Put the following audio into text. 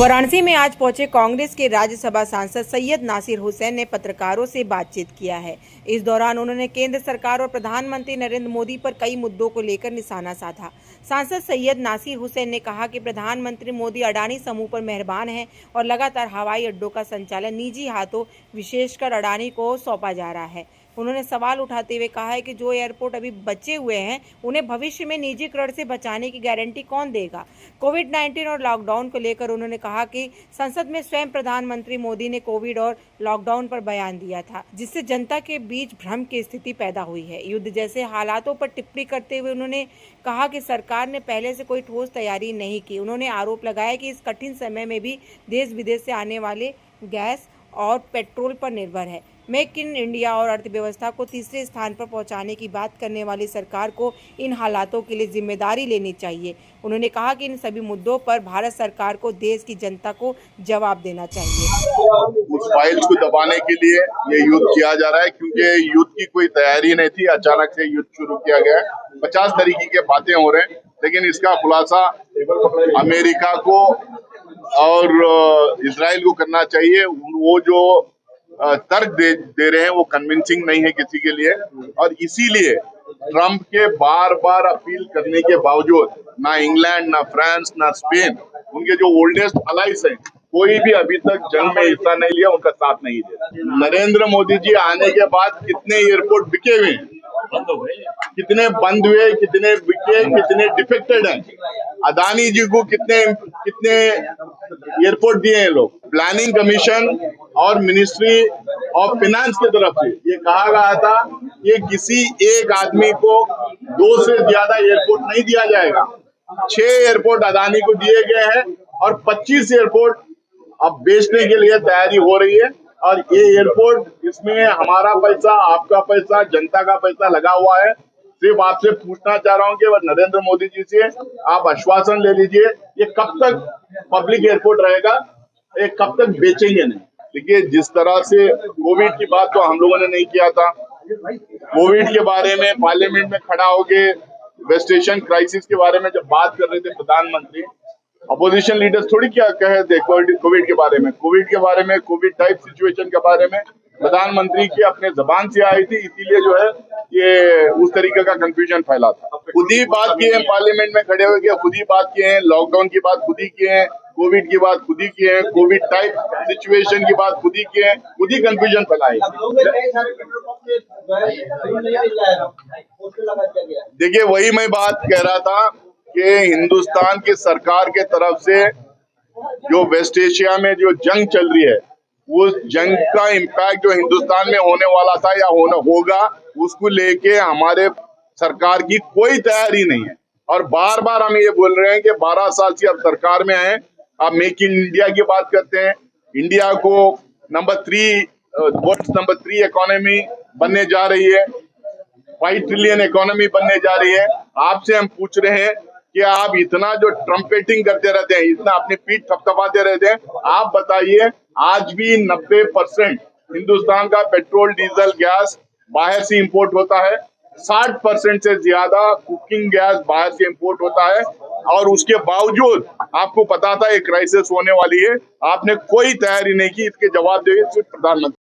वाराणसी में आज पहुंचे कांग्रेस के राज्यसभा सांसद सैयद नासिर हुसैन ने पत्रकारों से बातचीत किया है। इस दौरान उन्होंने केंद्र सरकार और प्रधानमंत्री नरेंद्र मोदी पर कई मुद्दों को लेकर निशाना साधा। सांसद सैयद नासिर हुसैन ने कहा कि प्रधानमंत्री मोदी अडानी समूह पर मेहरबान हैं और लगातार हवाई अड्डों का संचालन निजी हाथों विशेषकर अडानी को सौंपा जा रहा है। उन्होंने सवाल उठाते हुए कहा है कि जो एयरपोर्ट अभी बचे हुए हैं उन्हें भविष्य में निजीकरण से बचाने की गारंटी कौन देगा। कोविड-19 और लॉकडाउन को लेकर उन्होंने कहा कि संसद में स्वयं प्रधानमंत्री मोदी ने कोविड और लॉकडाउन पर बयान दिया था, जिससे जनता के बीच भ्रम की स्थिति पैदा हुई है। युद्ध जैसे हालातों पर टिप्पणी करते हुए उन्होंने कहा कि सरकार ने पहले से कोई ठोस तैयारी नहीं की। उन्होंने आरोप लगाया कि इस कठिन समय में भी देश विदेश से आने वाले गैस और पेट्रोल पर निर्भर है। मेक इन इंडिया और अर्थव्यवस्था को तीसरे स्थान पर पहुंचाने की बात करने वाली सरकार को इन हालातों के लिए जिम्मेदारी लेनी चाहिए। उन्होंने कहा कि इन सभी मुद्दों पर भारत सरकार को देश की जनता को जवाब देना चाहिए। उस फाइल्स को दबाने के लिए ये युद्ध किया जा रहा है, क्योंकि युद्ध की कोई तैयारी नहीं थी। अचानक से युद्ध शुरू किया गया है। 50 तरीके के बातें हो रहे हैं, लेकिन इसका खुलासा अमेरिका को और इजराइल को करना चाहिए। वो जो तर्क दे रहे हैं वो कन्विंसिंग नहीं है किसी के लिए, और इसीलिए ट्रंप के बार बार अपील करने के बावजूद ना इंग्लैंड, ना फ्रांस, ना स्पेन, उनके जो ओल्डेस्ट अलाइज हैं, कोई भी अभी तक जंग में हिस्सा नहीं लिया, उनका साथ नहीं दिया। नरेंद्र मोदी जी आने के बाद कितने एयरपोर्ट बिके हुए हैं, कितने बंद हुए, कितने बिके, कितने डिफेक्टेड हैं। अदानी जी को कितने एयरपोर्ट दिए हैं लोग। प्लानिंग कमीशन और मिनिस्ट्री ऑफ फाइनेंस की तरफ से ये कहा गया था कि किसी एक आदमी को 2 से ज्यादा एयरपोर्ट नहीं दिया जाएगा। 6 एयरपोर्ट अदानी को दिए गए हैं और 25 एयरपोर्ट अब बेचने के लिए तैयारी हो रही है। और ये एयरपोर्ट, इसमें हमारा पैसा, आपका पैसा, जनता का पैसा लगा हुआ है। सिर्फ आपसे पूछना चाह रहा हूँ कि नरेंद्र मोदी जी से आप आश्वासन ले लीजिए, ये कब तक पब्लिक एयरपोर्ट रहेगा, ये कब तक बेचेंगे नहीं। देखिए, जिस तरह से कोविड की बात तो हम लोगों ने नहीं किया था। कोविड के बारे में पार्लियामेंट में खड़ा होके वेस्ट एशियन क्राइसिस के बारे में जब बात कर रहे थे प्रधानमंत्री, अपोजिशन लीडर्स थोड़ी क्या कहे थे कोविड के बारे में। कोविड टाइप सिचुएशन के बारे में प्रधानमंत्री की अपने जबान से आई थी, इसीलिए जो है ये उस तरीके का कंफ्यूजन फैला था। खुद ही बात किए हैं, पार्लियामेंट में खड़े होकर खुद ही बात किए हैं, लॉकडाउन की बात खुद ही किए हैं, कोविड की बात खुद ही किए हैं, कोविड टाइप सिचुएशन की बात खुद ही किए हैं, खुद ही कंफ्यूजन फैलाई। देखिए, वही मैं बात कह रहा था कि हिंदुस्तान की सरकार के तरफ से जो वेस्ट एशिया में जो जंग चल रही है, उस जंग का इम्पैक्ट जो हिंदुस्तान में होने वाला था या होगा, उसको लेके हमारे सरकार की कोई तैयारी नहीं है। और बार बार हम ये बोल रहे हैं कि 12 साल से अब सरकार में आए, अब मेक इन इंडिया की बात करते हैं। इंडिया को वर्ल्ड नंबर 3 इकोनॉमी बनने जा रही है, 5 ट्रिलियन इकोनॉमी बनने जा रही है। आपसे हम पूछ रहे हैं कि आप इतना जो ट्रम्पेटिंग करते रहते हैं, इतना अपनी पीठ थपथपाते रहते हैं, आप बताइए, आज भी 90% हिंदुस्तान का पेट्रोल, डीजल, गैस बाहर से इंपोर्ट होता है। 60% से ज्यादा कुकिंग गैस बाहर से इंपोर्ट होता है, और उसके बावजूद आपको पता था एक क्राइसिस होने वाली है, आपने कोई तैयारी नहीं की। इसके जवाब देंगे सिर्फ प्रधानमंत्री।